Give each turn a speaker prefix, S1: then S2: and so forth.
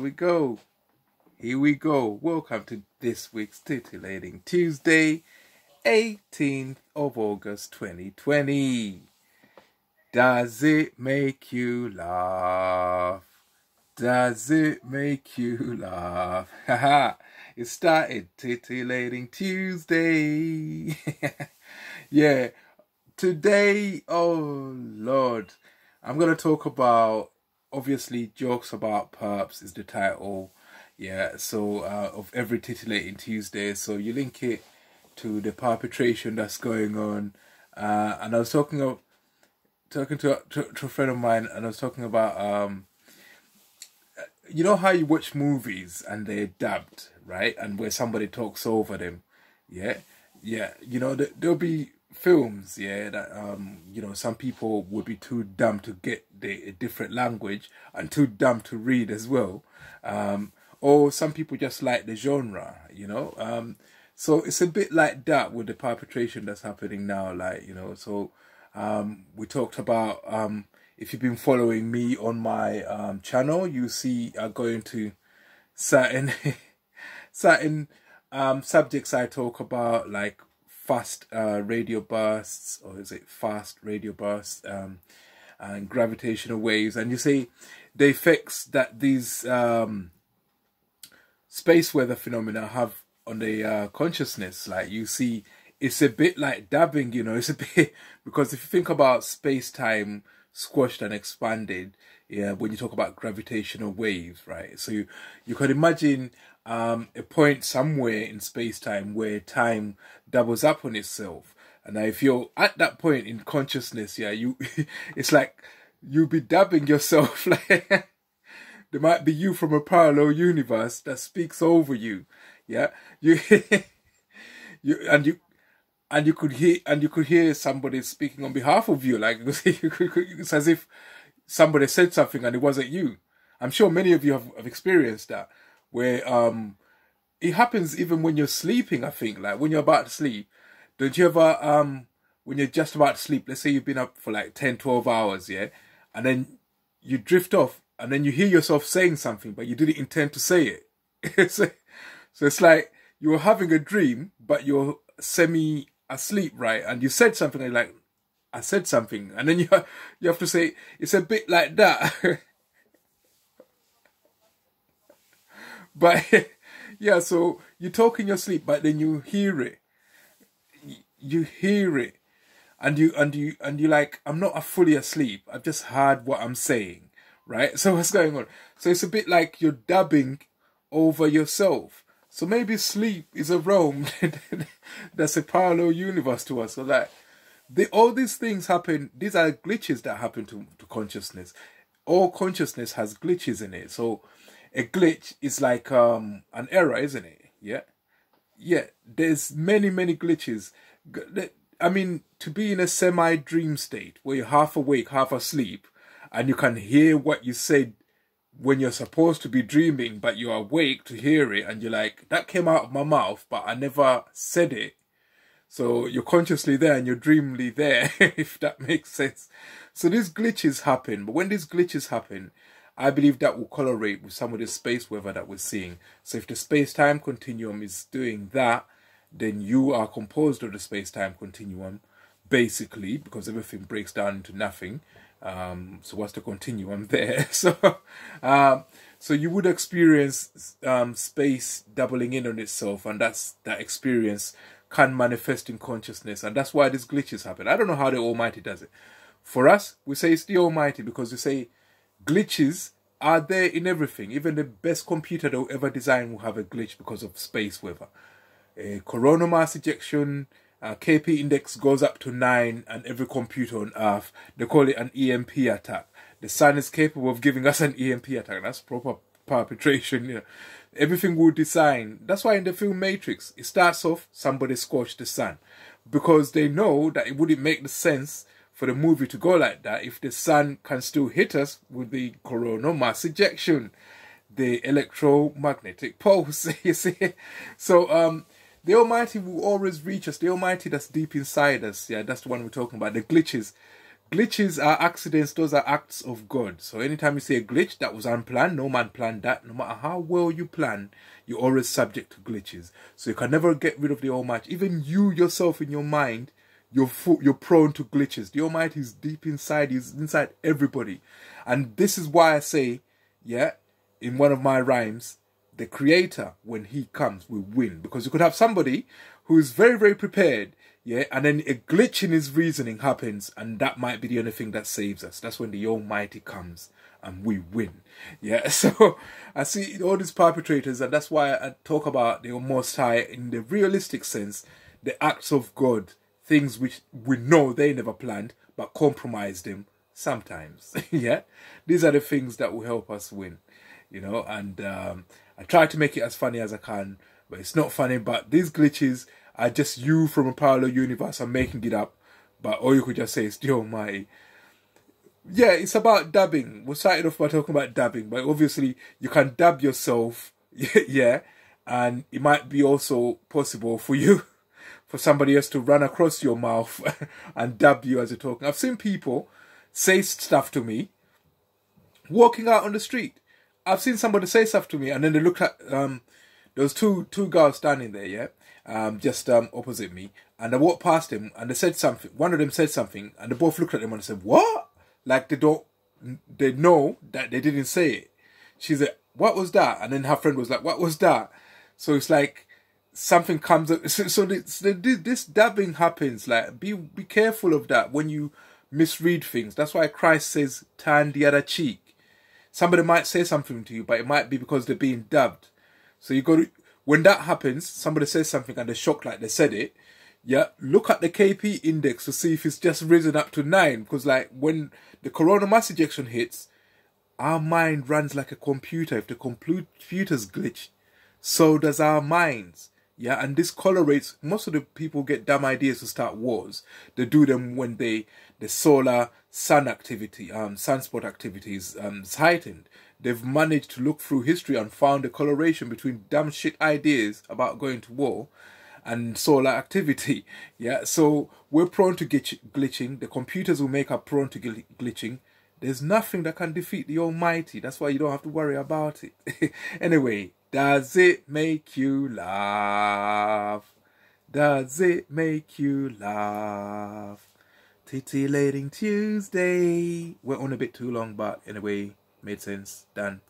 S1: we go. Here we go. Welcome to this week's Titillating Tuesday, 18th of August 2020. Does it make you laugh? Does it make you laugh? Haha, it started Titillating Tuesday. Yeah, today, oh Lord, I'm going to talk about, obviously, jokes about perps is the title. Yeah, so of every Titillating Tuesday. So you link it to the perpetration that's going on. And I was talking to a friend of mine, and I was talking about you know how you watch movies and they're dubbed, right? And where somebody talks over them, yeah. You know, there'll be films, yeah, that you know, some people would be too dumb to get the different language and too dumb to read as well. Or some people just like the genre, you know. So it's a bit like that with the perpetration that's happening now, like, you know. So we talked about, if you've been following me on my channel, you see I go into certain certain subjects I talk about, like fast radio bursts, or is it fast radio bursts, and gravitational waves, and you see the effects that these space weather phenomena have on the consciousness. Like, you see, it's a bit like dabbing, you know. It's a bit, because if you think about space-time squashed and expanded, yeah, when you talk about gravitational waves, right? So you can imagine a point somewhere in space-time where time doubles up on itself. And now if you're at that point in consciousness, yeah, you it's like you'll be dabbing yourself. Like, there might be you from a parallel universe that speaks over you. Yeah, you could hear somebody speaking on behalf of you. Like, it's as if somebody said something and it wasn't you. I'm sure many of you have experienced that, where it happens even when you're sleeping. I think, like, when you're about to sleep, don't you ever when you're just about to sleep, let's say you've been up for like 10-12 hours, yeah, and then you drift off, and then you hear yourself saying something, but you didn't intend to say it. So it's like you were having a dream, but you're semi-asleep, right? And you said something, and you're like, I said something. And then you have to say, it's a bit like that. But, yeah, so you talk in your sleep, but then you hear it. You hear it. And you like, I'm not fully asleep. I've just heard what I'm saying. Right? So what's going on? So it's a bit like you're dubbing over yourself. So maybe sleep is a realm that's a parallel universe to us. So like, all these things happen. These are glitches that happen to consciousness. All consciousness has glitches in it. So a glitch is like an error, isn't it? Yeah. Yeah. There's many glitches. I mean, to be in a semi-dream state where you're half awake, half asleep, and you can hear what you said when you're supposed to be dreaming, but you're awake to hear it, and you're like, that came out of my mouth, but I never said it. So you're consciously there and you're dreamily there, if that makes sense. So these glitches happen, but when these glitches happen, I believe that will correlate with some of the space weather that we're seeing. So if the space-time continuum is doing that, then you are composed of the space-time continuum, basically, because everything breaks down into nothing. So what's the continuum there? So you would experience space doubling in on itself, and that experience can manifest in consciousness, and that's why these glitches happen. I don't know how the Almighty does it. For us, we say it's the Almighty because we say glitches are there in everything. Even the best computer they'll ever design will have a glitch because of space weather. A coronal mass ejection, KP index goes up to 9, and every computer on Earth, they call it an EMP attack. The sun is capable of giving us an EMP attack. That's proper perpetration, you know. Everything we design. That's why in the film Matrix, it starts off, somebody scorched the sun. Because they know that it wouldn't make the sense for the movie to go like that if the sun can still hit us with the coronal mass ejection, the electromagnetic pulse, you see. So, the Almighty will always reach us. The Almighty that's deep inside us. Yeah, that's the one we're talking about. The glitches Glitches are accidents, those are acts of God. So anytime you see a glitch that was unplanned, no man planned that. No matter how well you plan, you're always subject to glitches. So you can never get rid of the Almighty. Even you yourself in your mind, you're prone to glitches. The Almighty is deep inside, He's inside everybody. And this is why I say, yeah, in one of my rhymes, the Creator, when He comes, will win. Because you could have somebody who is very, very prepared, yeah, and then a glitch in his reasoning happens, and that might be the only thing that saves us. That's when the Almighty comes and we win. Yeah, so I see all these perpetrators, and that's why I talk about the Most High in the realistic sense, the acts of God, things which we know they never planned, but compromised them sometimes. Yeah, these are the things that will help us win, you know, and I try to make it as funny as I can, but it's not funny. But these glitches are just you from a parallel universe. I'm making it up, but or you could just say it's the Almighty. Yeah, it's about dabbing. We started off by talking about dabbing, but obviously you can dab yourself, yeah, and it might be also possible for you, for somebody else to run across your mouth and dab you as you're talking. I've seen people say stuff to me walking out on the street. I've seen somebody say stuff to me, and then they looked at there was two girls standing there, yeah, just opposite me, and I walked past them, and they said something. One of them said something, and they both looked at them and said, "What?" Like they know that they didn't say it. She said, "What was that?" And then her friend was like, "What was that?" So it's like something comes up. So this dabbing happens. Like be careful of that when you misread things. That's why Christ says, "Turn the other cheek." Somebody might say something to you, but it might be because they're being dubbed. So you got to, when that happens, somebody says something and they're shocked like they said it. Yeah, look at the KP index to see if it's just risen up to 9. Because like when the coronal mass ejection hits, our mind runs like a computer. If the computer's glitch, so does our minds. Yeah, and this correlates. Most of the people get dumb ideas to start wars. They do them when the solar sun activity, sunspot activity is heightened. They've managed to look through history and found a correlation between dumb shit ideas about going to war and solar activity. Yeah, so we're prone to glitching. The computers will make us prone to glitching. There's nothing that can defeat the Almighty. That's why you don't have to worry about it. Anyway, does it make you laugh? Does it make you laugh? Titillating Tuesday. We're on a bit too long, but anyway, made sense. Done.